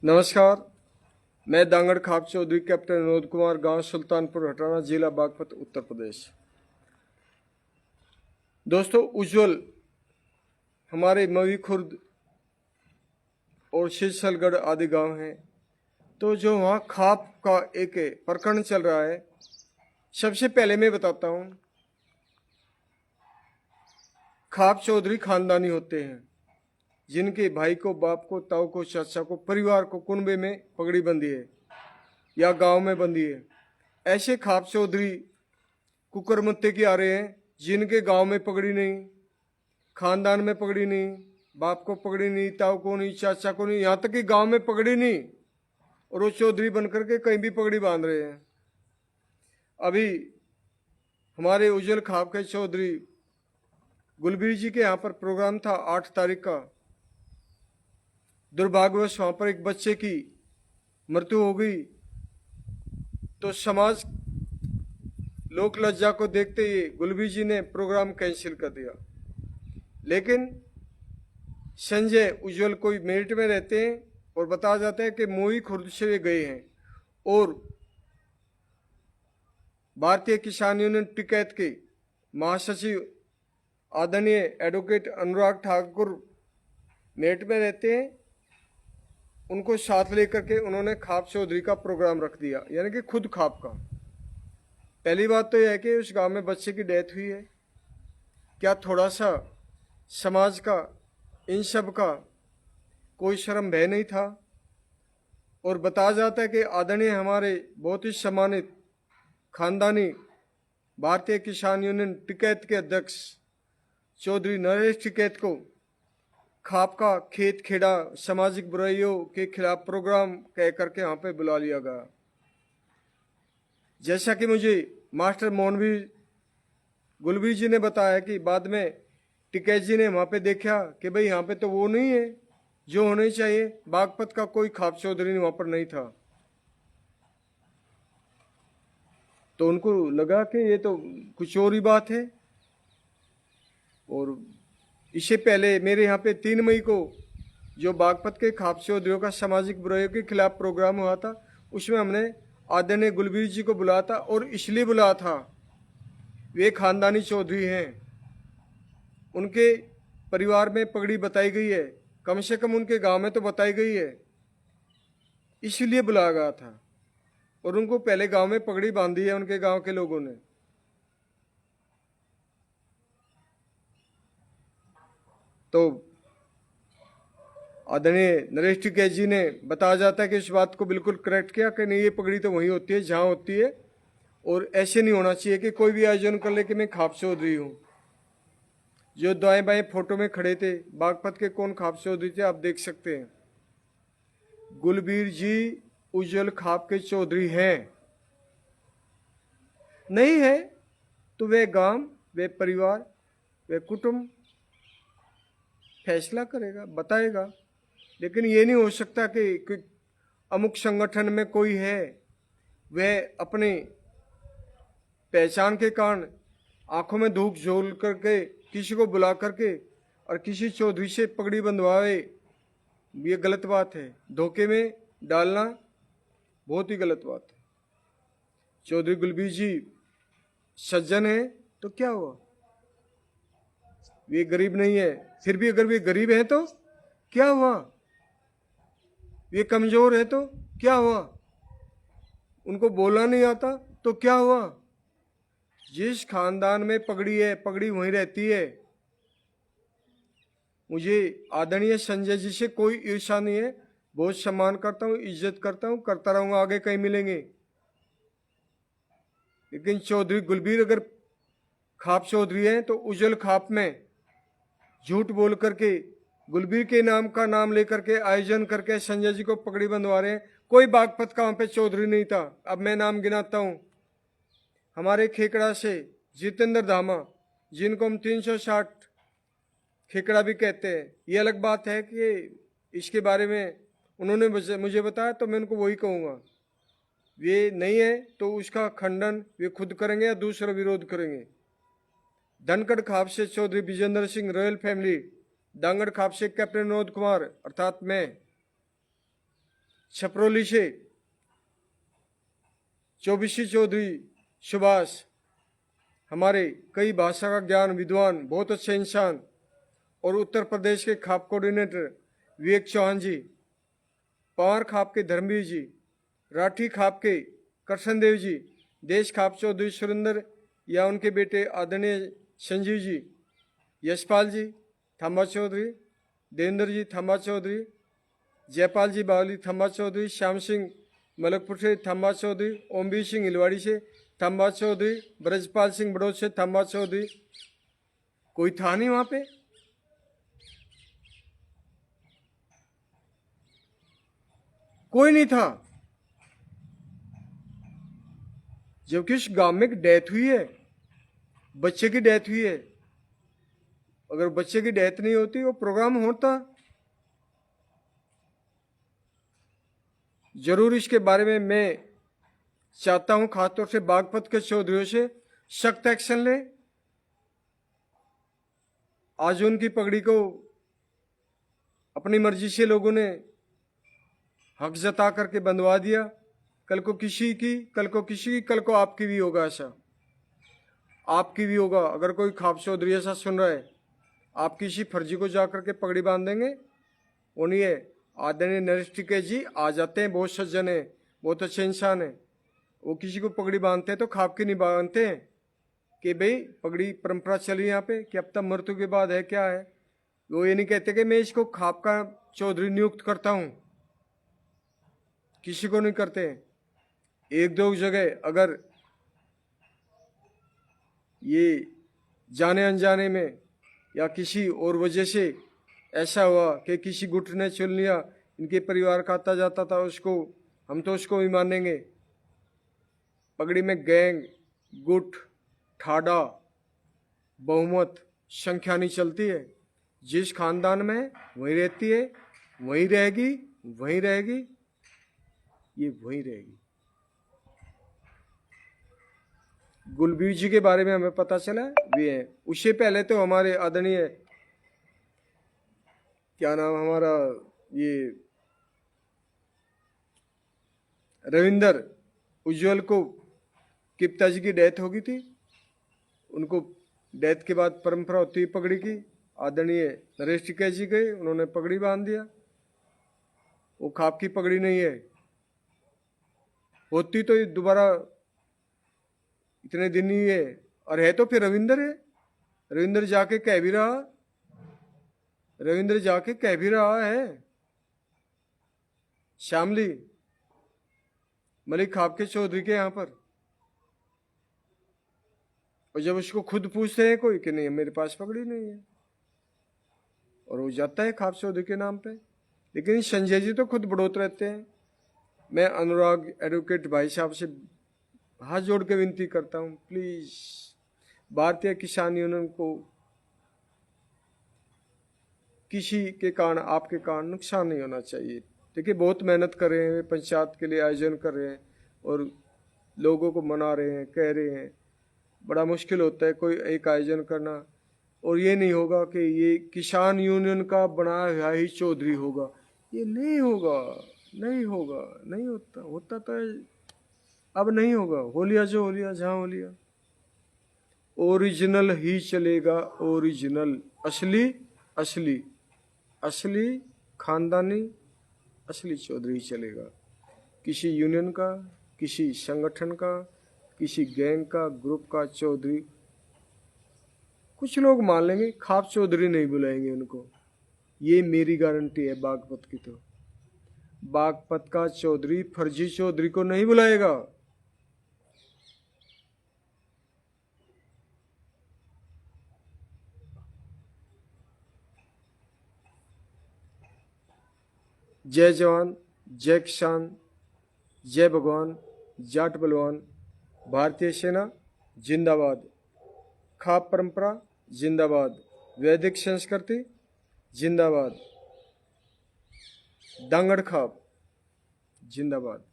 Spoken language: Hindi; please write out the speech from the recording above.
नमस्कार, मैं दांगड़ खाप चौधरी कैप्टन विनोद कुमार, गांव सुल्तानपुर हटाना, जिला बागपत, उत्तर प्रदेश। दोस्तों, उज्ज्वल हमारे मवी खुर्द और शीशलगढ़ आदि गांव हैं। तो जो वहाँ खाप का एक प्रकरण चल रहा है, सबसे पहले मैं बताता हूँ। खाप चौधरी खानदानी होते हैं जिनके भाई को, बाप को, ताऊ को, चाचा को, परिवार को, कुनबे में पगड़ी बंधी है या गांव में बंधी है। ऐसे खाप चौधरी कुकरमुत्ते की आ रहे हैं जिनके गांव में पगड़ी नहीं, खानदान में पगड़ी नहीं, बाप को पगड़ी नहीं, ताऊ को नहीं, चाचा को नहीं, यहाँ तक कि गांव में पगड़ी नहीं, और वो चौधरी बनकर के कहीं भी पगड़ी बांध रहे हैं। अभी हमारे उज्जवल खाप के चौधरी गुलबीर जी के यहाँ पर प्रोग्राम था 8 तारीख का। दुर्भाग्यवश वहाँ पर एक बच्चे की मृत्यु हो गई, तो समाज लोक लज्जा को देखते ही गुलबीर जी ने प्रोग्राम कैंसिल कर दिया। लेकिन संजय उज्जवल कोई मेरिट में रहते हैं और बताया जाता है कि मोई खुर्द से वे गए हैं, और भारतीय किसान यूनियन टिकैत के महासचिव आदरणीय एडवोकेट अनुराग ठाकुर मेरिट में रहते हैं। उनको साथ लेकर के उन्होंने खाप चौधरी का प्रोग्राम रख दिया, यानी कि खुद खाप का। पहली बात तो यह है कि उस गांव में बच्चे की डेथ हुई है। क्या थोड़ा सा समाज का, इन सब का कोई शर्म भय नहीं था? और बताया जाता है कि आदरणीय हमारे बहुत ही सम्मानित खानदानी भारतीय किसान यूनियन टिकैत के अध्यक्ष चौधरी नरेश टिकैत को खाप का खेत खेड़ा सामाजिक बुराइयों के खिलाफ प्रोग्राम कह करके वहाँ पे बुला लिया गया। जैसा कि मुझे मास्टर मोहनवीर गुलबीर जी ने बताया कि बाद में टिकैत जी ने वहाँ पे देखा कि भाई यहाँ पे तो वो नहीं है जो होने चाहिए, बागपत का कोई खाप चौधरी वहाँ पर नहीं था। तो उनको लगा कि ये तो कुछ और ही बात है। और इससे पहले मेरे यहाँ पे 3 मई को जो बागपत के खाप चौधरियों का सामाजिक बुराइयों के खिलाफ प्रोग्राम हुआ था, उसमें हमने आदरणीय गुलबीर जी को बुलाया था। और इसलिए बुलाया था, वे खानदानी चौधरी हैं, उनके परिवार में पगड़ी बताई गई है, कम से कम उनके गांव में तो बताई गई है, इसलिए बुलाया गया था। और उनको पहले गांव में पगड़ी बांधी है उनके गांव के लोगों ने। तो आदरणीय नरेश टिकैत जी ने बताया जाता है कि इस बात को बिल्कुल करेक्ट किया कि नहीं, ये पगड़ी तो वहीं होती है जहां होती है, और ऐसे नहीं होना चाहिए कि कोई भी आयोजन कर ले कि मैं खाप चौधरी हूँ। जो दाएं बाएं फोटो में खड़े थे, बागपत के कौन खाप चौधरी थे आप देख सकते हैं। गुलबीर जी उज्जवल खाप के चौधरी हैं। नहीं है तो वे गांव, वे परिवार, वे कुटुंब फैसला करेगा, बताएगा। लेकिन ये नहीं हो सकता कि अमुक संगठन में कोई है, वह अपने पहचान के कारण आंखों में धूप झोल करके किसी को बुला करके और किसी चौधरी से पगड़ी बंधवाए, ये गलत बात है। धोखे में डालना बहुत ही गलत बात है। चौधरी गुलबीर जी सज्जन है तो क्या हुआ, वे गरीब नहीं है, फिर भी अगर वे गरीब हैं तो क्या हुआ, वे कमजोर है तो क्या हुआ, उनको बोलना नहीं आता तो क्या हुआ। जिस खानदान में पगड़ी है, पगड़ी वहीं रहती है। मुझे आदरणीय संजय जी से कोई ईर्ष्या नहीं है, बहुत सम्मान करता हूँ, इज्जत करता हूँ, करता रहूंगा, आगे कहीं मिलेंगे। लेकिन चौधरी गुलबीर अगर खाप चौधरी है तो उज्जवल खाप में झूठ बोल करके गुलबीर के नाम का नाम लेकर के आयोजन करके संजय जी को पगड़ी बंधवा रहे हैं। कोई बागपत का वहां पे चौधरी नहीं था। अब मैं नाम गिनाता हूं। हमारे खेकड़ा से जितेंद्र धामा, जिनको हम 360 खेकड़ा भी कहते हैं। ये अलग बात है कि इसके बारे में उन्होंने मुझे बताया तो मैं उनको वही कहूँगा। वे नहीं है तो उसका खंडन वे खुद करेंगे या दूसरा विरोध करेंगे। धनखड़ खाप से चौधरी विजेंद्र सिंह, रॉयल फैमिली। दांगड़ खाप से कैप्टन विनोद कुमार अर्थात मैं। छपरोली से चौबीसी चौधरी सुभाष, हमारे कई भाषा का ज्ञान विद्वान, बहुत अच्छे इंसान। और उत्तर प्रदेश के खाप कोऑर्डिनेटर विवेक चौहान जी, पवार खाप के धर्मवीर जी, राठी खाप के करसन देव जी, देश खाप चौधरी सुरेंद्र या उनके बेटे आदरणीय संजीव जी, यशपाल जी थांबा चौधरी, देवेंद्र जी थांबा चौधरी, जयपाल जी बावली थांबा चौधरी, श्याम सिंह मलकपुर से थांबा चौधरी, ओमवीर सिंह इलवाड़ी से थांबा चौधरी, ब्रजपाल सिंह बड़ौद से थांबा चौधरी। कोई था नहीं वहां पे। कोई नहीं था। जबकि उस गांव में डेथ हुई है, बच्चे की डेथ हुई है। अगर बच्चे की डेथ नहीं होती वो प्रोग्राम होता। जरूर इसके बारे में मैं चाहता हूं खासतौर से बागपत के चौधरियों से सख्त एक्शन ले। आज उनकी पगड़ी को अपनी मर्जी से लोगों ने हक जता करके बंधवा दिया। कल को किसी की, कल को किसी की, कल को आपकी भी होगा ऐसा, आपकी भी होगा। अगर कोई खाप चौधरी ऐसा सुन रहा है, आप किसी फर्जी को जाकर के पगड़ी बांध देंगे? वो नहीं है। आदरणीय नरेश टिकैत जी आ जाते हैं, बहुत सज्जन है, बहुत अच्छे इंसान है। वो किसी को पगड़ी बांधते हैं तो खाप की नहीं बांधते हैं कि भाई पगड़ी परंपरा चली यहाँ पे कि अब तक मृत्यु के बाद है क्या है। वो ये नहीं कहते कि मैं इसको खाप का चौधरी नियुक्त करता हूं, किसी को नहीं करते। एक दो जगह अगर ये जाने अनजाने में या किसी और वजह से ऐसा हुआ कि किसी गुट ने चुन लिया, इनके परिवार का आता जाता था, उसको हम तो उसको भी मानेंगे। पगड़ी में गैंग, गुट, ठाडा, बहुमत, संख्या नहीं चलती है। जिस खानदान में वहीं रहती है, वहीं रहेगी, वहीं रहेगी, ये वहीं रहेगी। गुलबीर जी के बारे में हमें पता चला वे हैं। उससे पहले तो हमारे आदरणीय, क्या नाम हमारा, ये रविंदर उज्जवल को के पिताजी की डेथ हो गई थी। उनको डेथ के बाद परंपरा होती है पगड़ी की। आदरणीय नरेश टिकैत जी गए, उन्होंने पगड़ी बांध दिया। वो खाप की पगड़ी नहीं है, होती तो दोबारा इतने दिन ही है। और है तो फिर रविंदर है। रविंदर जाके कह भी रहा, रविंद्र जाके कह भी रहा है शामली मलिक खाप के चौधरी के यहाँ पर। और जब उसको खुद पूछते हैं कोई कि नहीं मेरे पास पगड़ी नहीं है, और वो जाता है खाप चौधरी के नाम पे। लेकिन संजय जी तो खुद बड़ौत रहते हैं। मैं अनुराग एडवोकेट भाई साहब से हाथ जोड़ के विनती करता हूं, प्लीज भारतीय किसान यूनियन को किसी के कारण, आपके कारण नुकसान नहीं होना चाहिए। देखिए बहुत मेहनत कर रहे हैं, पंचायत के लिए आयोजन कर रहे हैं और लोगों को मना रहे हैं, कह रहे हैं। बड़ा मुश्किल होता है कोई एक आयोजन करना। और ये नहीं होगा कि ये किसान यूनियन का बनाया हुआ ही चौधरी होगा, ये नहीं होगा, नहीं होगा, नहीं होता। होता तो अब नहीं होगा। होलिया जो होलिया, जहां होलिया, ओरिजिनल ही चलेगा, ओरिजिनल, असली, असली, असली खानदानी, असली चौधरी चलेगा। किसी यूनियन का, किसी संगठन का, किसी गैंग का, ग्रुप का चौधरी कुछ लोग मान लेंगे, खाप चौधरी नहीं बुलाएंगे उनको। ये मेरी गारंटी है बागपत की। तो बागपत का चौधरी फर्जी चौधरी को नहीं बुलाएगा। जय जवान, जय किसान, जय भगवान, जाट बलवान, भारतीय सेना जिंदाबाद, खाप परंपरा जिंदाबाद, वैदिक संस्कृति जिंदाबाद, दांगड़ खाप जिंदाबाद।